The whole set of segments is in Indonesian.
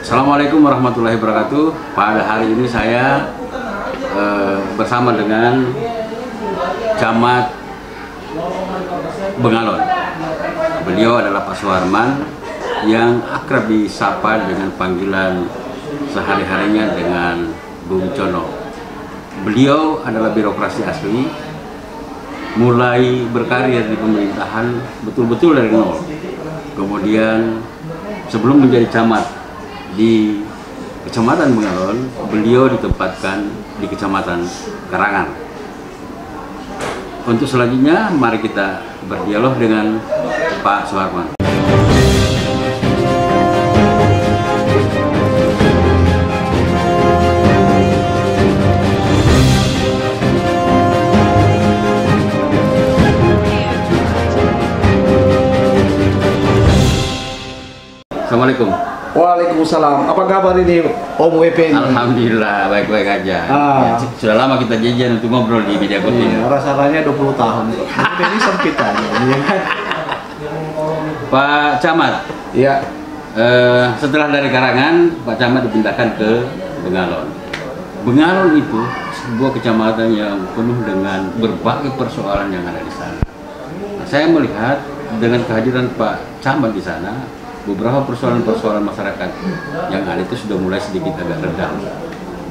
Assalamualaikum warahmatullahi wabarakatuh. Pada hari ini saya bersama dengan Camat Bengalon. Beliau adalah Pak Suharman yang akrab disapa dengan panggilan sehari-harinya dengan Bung Cono. Beliau adalah birokrasi asli, mulai berkarir di pemerintahan betul-betul dari nol. Kemudian sebelum menjadi camat di Kecamatan Bengalon, beliau ditempatkan di Kecamatan Karangan. Untuk selanjutnya, mari kita berdialog dengan Pak Suharman. Assalamualaikum. Waalaikumsalam. Apa kabar ini Om WP ini? Alhamdulillah, baik-baik aja. Ya, sudah lama kita janjian untuk ngobrol di media Kotin. Iya, rasanya 20 tahun. Ini sempit aja. Pak Camat. Iya. Setelah dari Karangan, Pak Camat dipindahkan ke Bengalon. Bengalon itu sebuah kecamatan yang penuh dengan berbagai persoalan yang ada di sana. Nah, saya melihat dengan kehadiran Pak Camat di sana, beberapa persoalan-persoalan masyarakat yang ada itu sudah mulai sedikit agak redam.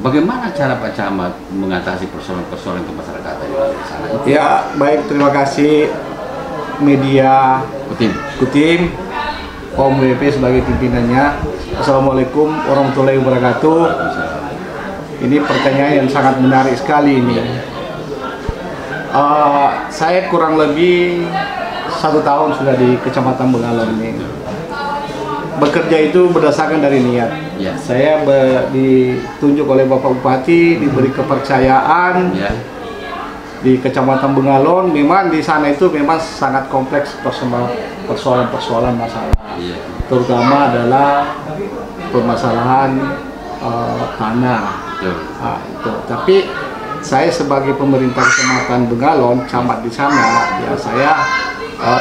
Bagaimana cara Pak Camat mengatasi persoalan-persoalan kemasyarakatan yang ada di sana? Ya, baik, terima kasih media Kutim, Om WP sebagai pimpinannya. Assalamualaikum warahmatullahi wabarakatuh. Ini pertanyaan yang sangat menarik sekali ini. Saya kurang lebih 1 tahun sudah di Kecamatan Bengalon ini. Bekerja itu berdasarkan dari niat. Ya. Saya ditunjuk oleh Bapak Bupati, diberi kepercayaan di Kecamatan Bengalon. Memang di sana itu memang sangat kompleks persoalan-persoalan masalah. Ya. Terutama adalah permasalahan tanah. Itu. Tapi saya sebagai pemerintah Kecamatan Bengalon, camat di sana, ya saya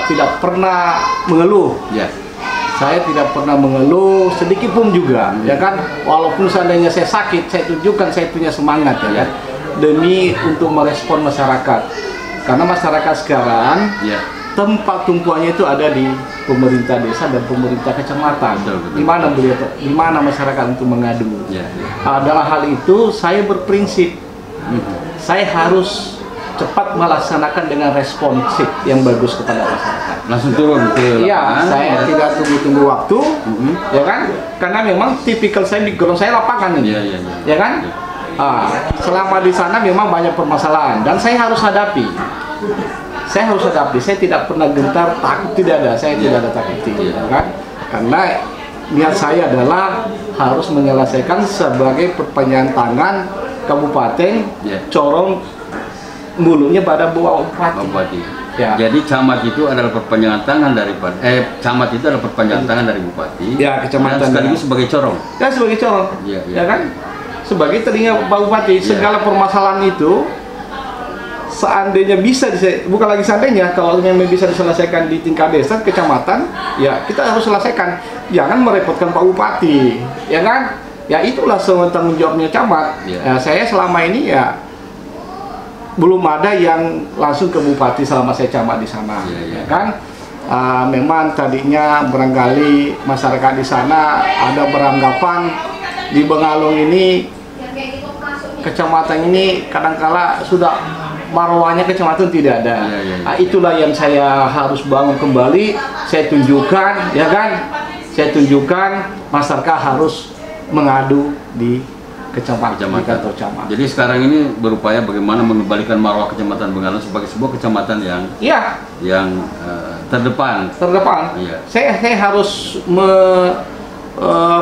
tidak pernah mengeluh. Ya. Saya tidak pernah mengeluh sedikit pun juga, ya kan. Walaupun seandainya saya sakit, saya tunjukkan saya punya semangat, ya kan, demi untuk merespon masyarakat. Karena masyarakat sekarang tempat tumpuannya itu ada di pemerintah desa dan pemerintah kecamatan. Di mana masyarakat untuk mengadu. Dalam hal itu saya berprinsip, saya harus cepat melaksanakan dengan responsif yang bagus kepada masyarakat. Langsung turun ke lapangan. Saya tidak tunggu-tunggu waktu, ya kan? Karena memang tipikal saya background saya lapangan ini, ya kan? Selama di sana memang banyak permasalahan dan saya harus hadapi. Saya tidak pernah gentar, takut tidak ada. Saya tidak ada takut, ya kan? Karena niat saya adalah harus menyelesaikan sebagai perpanjangan tangan Kabupaten Corong mulutnya pada Bupati. Ya. Jadi camat itu adalah perpanjangan tangan dari camat itu adalah perpanjangan tangan dari Bupati. Ya, kecamatan. Dan sekaligus sebagai corong. Ya, sebagai corong. Ya kan? Sebagai telinga Pak Bupati. Segala permasalahan itu seandainya bisa bukan lagi seandainya, kalau memang bisa diselesaikan di tingkat desa, kecamatan, ya kita harus selesaikan. Jangan merepotkan Pak Bupati. Ya kan? Ya itulah tanggung jawabnya camat. Ya, saya selama ini ya belum ada yang langsung ke Bupati selama saya camat di sana, kan? Memang tadinya barangkali masyarakat di sana ada beranggapan di Bengalon ini, kecamatan ini kadangkala sudah marwahnya kecamatan tidak ada. Itulah yang saya harus bangun kembali. Saya tunjukkan, ya kan? Saya tunjukkan masyarakat harus mengadu di kecamatan. Jadi sekarang ini berupaya bagaimana mengembalikan marwah Kecamatan Bengalon sebagai sebuah kecamatan yang terdepan. Saya harus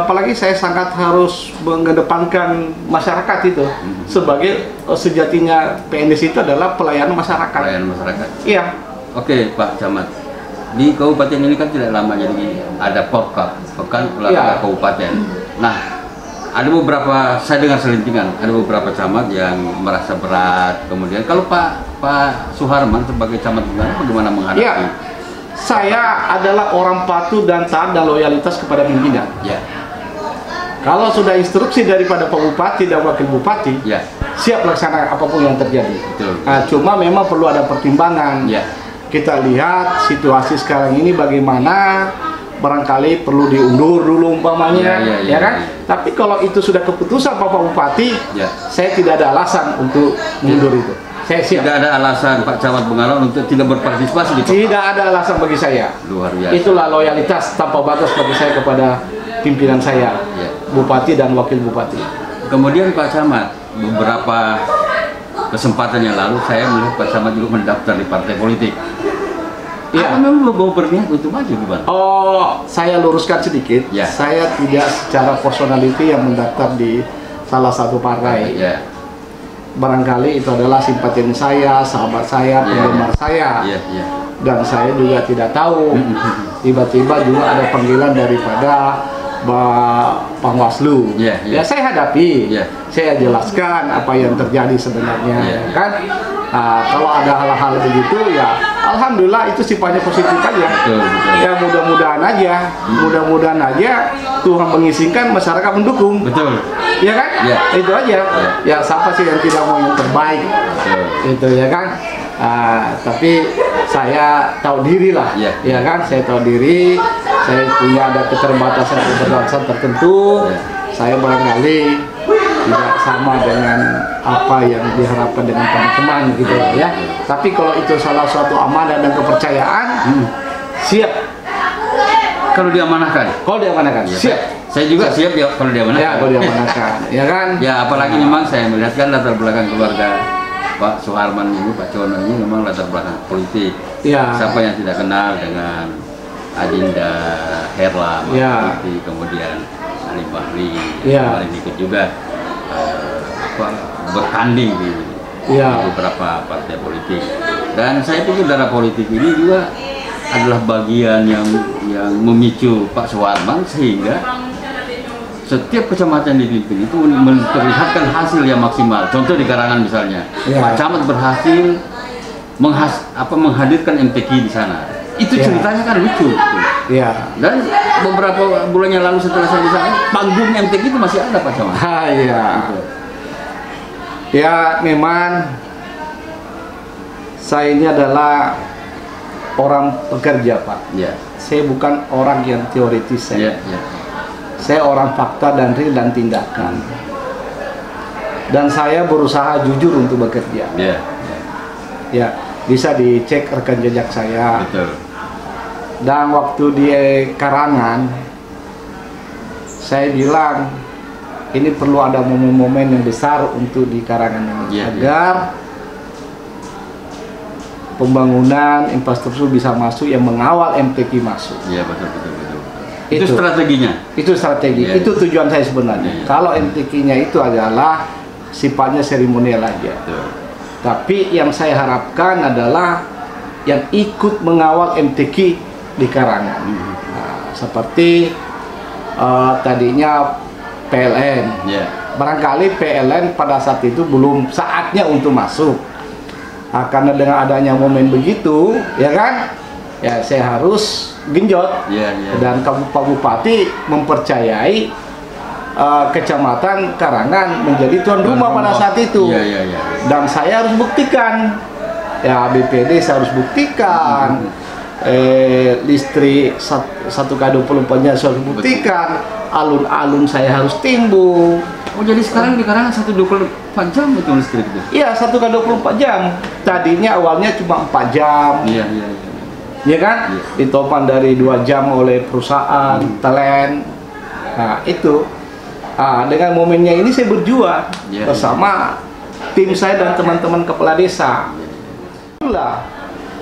apalagi saya sangat harus mengedepankan masyarakat itu sebagai sejatinya PNS itu adalah pelayanan masyarakat. Iya. Oke, Pak Camat. Di kabupaten ini kan tidak lama jadi ada Porkap, Pekan Olahraga Kabupaten. Nah, ada beberapa, saya dengar selintingan, ada beberapa camat yang merasa berat. Kemudian kalau Pak Suharman sebagai camat bagaimana menghadapi? Saya adalah orang patuh dan taat dan loyalitas kepada pimpinan. Kalau sudah instruksi daripada Pak Bupati dan Wakil Bupati, ya, siap laksanakan apapun yang terjadi. betul. Cuma memang perlu ada pertimbangan. Ya. Kita lihat situasi sekarang ini bagaimana, barangkali perlu diundur dulu umpamanya, ya kan? Tapi kalau itu sudah keputusan Pak Bupati, saya tidak ada alasan untuk mundur itu. Saya siap. Tidak ada alasan Pak Camat Bengawan untuk tidak berpartisipasi di Tidak ada alasan bagi saya. Luar biasa. Itulah loyalitas tanpa batas bagi saya kepada pimpinan saya, Bupati dan Wakil Bupati. Kemudian Pak Camat, beberapa kesempatan yang lalu saya melihat Pak Camat juga mendaftar di partai politik. Iya. Apa memang mau berniat untuk maju gimana? Oh, saya luruskan sedikit. Saya tidak secara personality yang mendaftar di salah satu partai. Barangkali itu adalah simpatian saya, sahabat saya, penggemar saya. Dan saya juga tidak tahu. Tiba-tiba juga ada panggilan daripada Panwaslu. Ya saya hadapi. Saya jelaskan apa yang terjadi sebenarnya, kan? Kalau ada hal-hal begitu, ya alhamdulillah itu sifatnya positif aja. Ya mudah-mudahan aja Tuhan mengizinkan, masyarakat mendukung. Ya kan? Itu aja. Ya siapa sih yang tidak mau yang terbaik? Itu ya kan? Tapi saya tahu diri lah, ya kan? Saya tahu diri, saya punya ada keterbatasan tertentu. Saya barangkali tidak sama dengan apa yang diharapkan dengan teman-teman gitu ya. Tapi kalau itu salah suatu amanah dan kepercayaan, siap. Kalau diamanahkan? Kalau diamanahkan, siap. Saya juga siap ya kalau diamanahkan. Ya, kalau diamanahkan, ya kan? Ya, apalagi memang saya melihat kan latar belakang keluarga Pak Suharman ini, Pak Cono ini memang latar belakang politik. Siapa yang tidak kenal dengan Adinda Herla, kemudian Ali Bahri, kemarin ikut juga bertanding di beberapa partai politik. Dan saya pikir darah politik ini juga adalah bagian yang memicu Pak Suharman sehingga setiap kecamatan dipimpin itu memperlihatkan hasil yang maksimal. Contoh di Karangan misalnya, Pak Camat berhasil menghadirkan MTQ di sana. Itu ceritanya kan lucu. Dan beberapa bulan yang lalu setelah saya di sana, panggung MTQ itu masih ada Pak Camat. Ya memang saya ini adalah orang pekerja Pak. Saya bukan orang yang teoritis. Saya orang fakta dan real dan tindakan. Dan saya berusaha jujur untuk bekerja. Ya, bisa dicek rekam jejak saya. Dan waktu di Karangan, saya bilang ini perlu ada momen-momen yang besar untuk di Karangan ini agar pembangunan infrastruktur bisa masuk yang mengawal MTQ masuk. Betul. Itu strateginya. Itu strategi. Itu tujuan saya sebenarnya. Kalau MTQ-nya itu adalah sifatnya seremonial aja. Tapi yang saya harapkan adalah yang ikut mengawal MTQ di Karangan. Seperti tadinya PLN. Barangkali PLN pada saat itu belum saatnya untuk masuk. Karena dengan adanya momen begitu, ya kan? Ya saya harus genjot. Dan Pak Bupati mempercayai Kecamatan Karangan menjadi tuan rumah pada saat itu. Dan saya harus buktikan. Ya BPD saya harus buktikan. Listrik 1x24 jam saya harus buktikan. Alun-alun saya harus timbul. Oh jadi sekarang di Karangan 1/24 jam itu listrik itu? Iya 1x24 jam. Tadinya awalnya cuma 4 jam. Ya kan? Ditopang dari 2 jam oleh perusahaan TELEN. Nah itu dengan momennya ini saya berjuang bersama tim saya dan teman-teman kepala desa.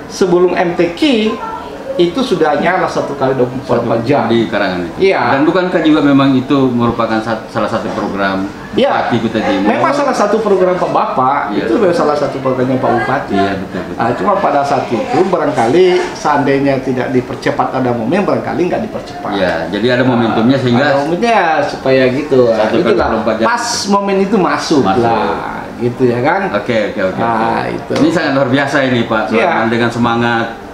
Sebelum MTQ itu sudah nyala 1x24 jam di Karangan itu. Dan bukankah juga memang itu merupakan salah satu program Bupati Kuta Timur? Memang salah satu program Pak Bapak, itu salah satu programnya Pak Bupati. Betul. Cuma pada saat itu barangkali seandainya tidak dipercepat ada momen, barangkali nggak dipercepat. Jadi ada momentumnya sehingga ada momentumnya supaya gitu. Itulah pas momen itu masuk lah, gitu ya kan? Oke. Itu. Ini sangat luar biasa ini Pak Suharman dengan semangat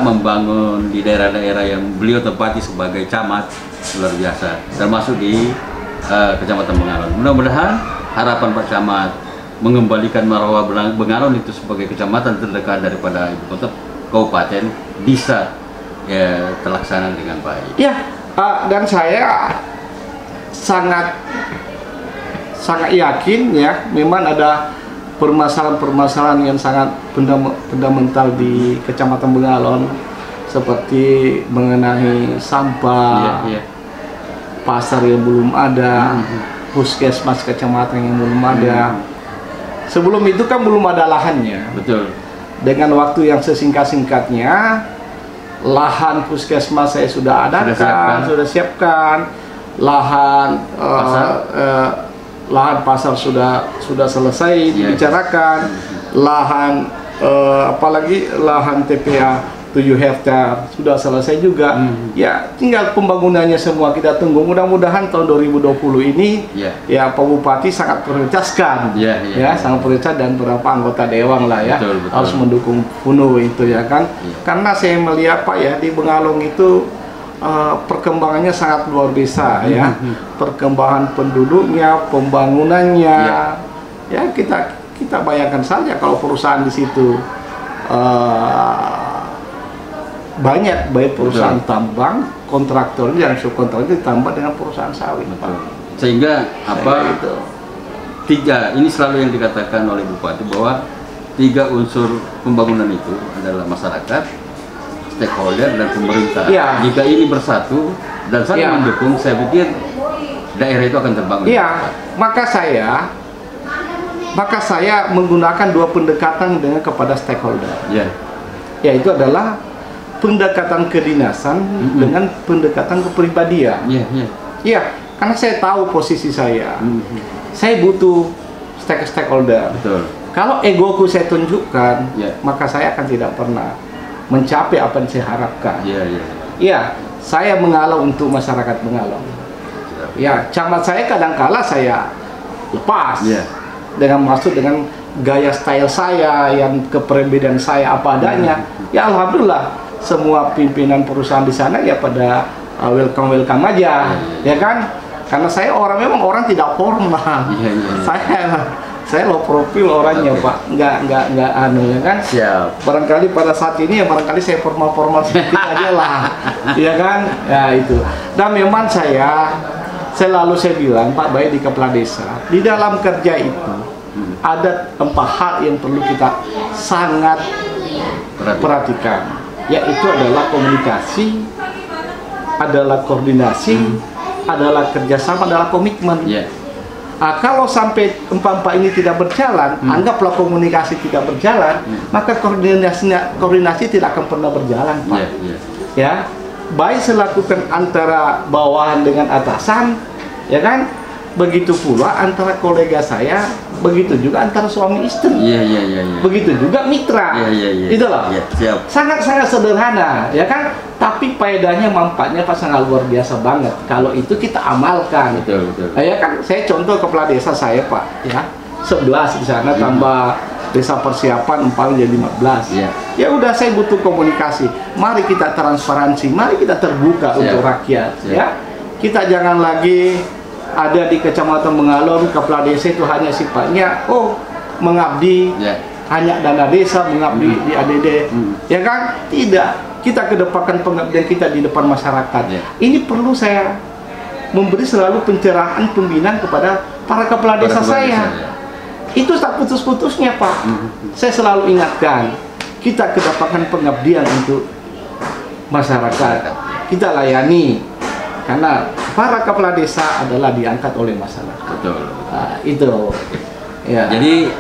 membangun di daerah-daerah yang beliau tempati sebagai camat, luar biasa, termasuk di Kecamatan Bengalon. Mudah-mudahan harapan Pak Camat mengembalikan marwah Bengalon itu sebagai kecamatan terdekat daripada ibu kota kabupaten bisa terlaksana dengan baik. Ya, dan saya sangat yakin ya, memang ada permasalahan-permasalahan yang sangat fundamental di Kecamatan Bengalon, seperti mengenai sampah, pasar yang belum ada, puskesmas kecamatan yang belum ada. Sebelum itu kan belum ada lahannya. Betul. Dengan waktu yang sesingkat-singkatnya, lahan puskesmas saya sudah adakan, sudah siapkan, lahan pasar sudah selesai dibicarakan, lahan apalagi lahan TPA 7 hektar sudah selesai juga. Ya, tinggal pembangunannya semua kita tunggu. Mudah-mudahan tahun 2020 ini ya Pak Bupati sangat prioritaskan, sangat prioritas, dan beberapa anggota dewan lah ya, betul. Harus mendukung penuh itu ya kan. Karena saya melihat Pak ya, di Bengalon itu perkembangannya sangat luar biasa ya. Perkembangan penduduknya, pembangunannya, ya kita bayangkan saja kalau perusahaan di situ banyak, baik perusahaan tambang, kontraktor dan subkontraktor ditambah dengan perusahaan sawit, Pak. Sehingga ini selalu yang dikatakan oleh Bupati bahwa 3 unsur pembangunan itu adalah masyarakat, stakeholder, dan pemerintah. Jika ini bersatu dan saling mendukung, saya pikir daerah itu akan terbangun. Maka saya menggunakan 2 pendekatan kepada stakeholder. Yaitu adalah pendekatan kedinasan dengan pendekatan kepribadian. Karena saya tahu posisi saya. Saya butuh stakeholder. Betul. Kalau egoku saya tunjukkan, maka saya akan tidak pernah mencapai apa yang saya harapkan. Saya mengalah untuk masyarakat Bengalon. Camat saya kadang-kala saya lepas dengan gaya style saya, yang kepribadian saya apa adanya. Ya alhamdulillah, semua pimpinan perusahaan di sana ya pada welcome aja, ya kan? Karena saya memang orang tidak formal. Saya low profil orangnya, Pak. Nggak ya kan? Siap. Barangkali pada saat ini ya barangkali saya formal sedikit aja lah, ya kan? Ya itu. Dan memang saya bilang, Pak, baik di kepala desa, di dalam kerja itu ada 4 hal yang perlu kita sangat perhatikan. Yaitu adalah komunikasi, adalah koordinasi, adalah kerjasama, adalah komitmen. Kalau sampai 4 ini tidak berjalan, anggaplah komunikasi tidak berjalan, maka koordinasi tidak akan pernah berjalan, Pak. Ya, baik selakukan antara bawahan dengan atasan, ya kan? Begitu pula antara kolega saya, begitu juga antara suami istri. Begitu juga mitra. Itulah. Sangat-sangat sederhana, ya kan? Tapi faedahnya, manfaatnya Pak sangat luar biasa banget kalau itu kita amalkan. Betul. Ya kan? Saya contoh kepala desa saya, Pak, ya. 11 di sana tambah desa persiapan 4 jadi 15. Ya udah, saya butuh komunikasi. Mari kita transparansi, mari kita terbuka untuk rakyat, ya. Kita jangan lagi ada di Kecamatan Bengalon, kepala desa itu hanya sifatnya mengabdi, hanya dana desa, mengabdi di ADD, ya kan? Tidak, kita kedepankan pengabdian kita di depan masyarakat. Ini perlu saya memberi selalu pencerahan, pembinaan kepada para kepala desa saya. Itu tak putus-putusnya, Pak. Saya selalu ingatkan, kita kedepankan pengabdian untuk masyarakat, kita layani, karena para kepala desa adalah diangkat oleh masyarakat. Betul. Itu. Ya. Jadi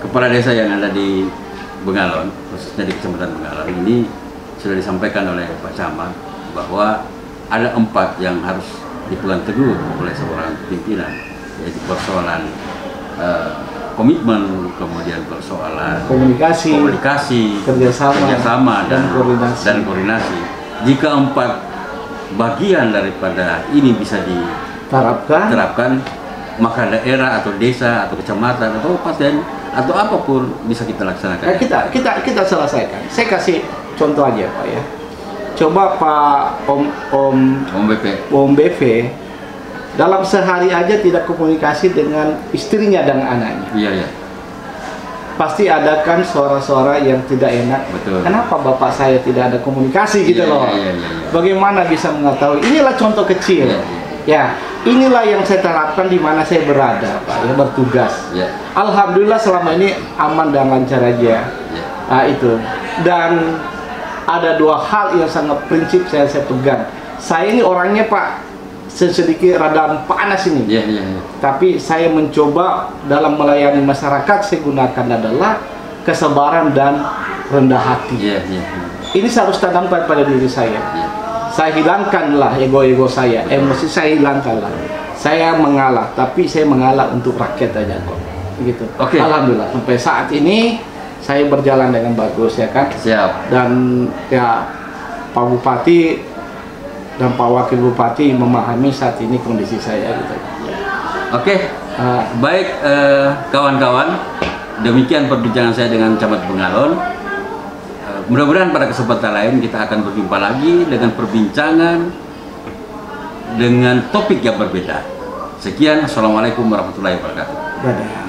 kepala desa yang ada di Bengalon, khususnya di Kecamatan Bengalon ini sudah disampaikan oleh Pak Camat bahwa ada 4 yang harus dipegang teguh oleh seorang pimpinan, yaitu persoalan komitmen, kemudian persoalan komunikasi, kerjasama dan koordinasi. Jika 4 bagian daripada ini bisa diterapkan, maka daerah atau desa atau kecamatan atau kabupaten atau apapun bisa kita laksanakan. Kita selesaikan. Saya kasih contoh aja, Pak, ya. Coba Pak Om BP dalam sehari aja tidak komunikasi dengan istrinya dan anaknya. Iya, iya. Pasti ada kan suara-suara yang tidak enak. Betul. Kenapa bapak saya tidak ada komunikasi gitu Iya, loh? iya, iya, iya. Bagaimana bisa mengetahui? Inilah contoh kecil. Iya, iya. Ya, inilah yang saya terapkan di mana saya berada, Pak, ya, bertugas. Iya. Alhamdulillah selama ini aman dan lancar aja. Iya. Nah, itu. Dan ada dua hal yang sangat prinsip saya pegang. Saya ini orangnya, Pak, sedikit rada panas ini. Iya, iya, iya. Tapi saya mencoba dalam melayani masyarakat, saya gunakan adalah kesabaran dan rendah hati. Iya, iya, iya. Ini saya harus tanamkan pada diri saya. Iya. Saya hilangkanlah ego-ego saya, emosi saya hilangkanlah. Saya mengalah, tapi saya mengalah untuk rakyat aja kok. Begitu. Oke. Alhamdulillah sampai saat ini saya berjalan dengan bagus, ya kan. Siap. Dan ya Pak Bupati dan Pak Wakil Bupati memahami saat ini kondisi saya gitu. Oke. Baik kawan-kawan, demikian perbincangan saya dengan Camat Bengalon. Mudah-mudahan pada kesempatan lain kita akan berjumpa lagi dengan perbincangan dengan topik yang berbeda. Sekian, assalamualaikum warahmatullahi wabarakatuh. Dadah.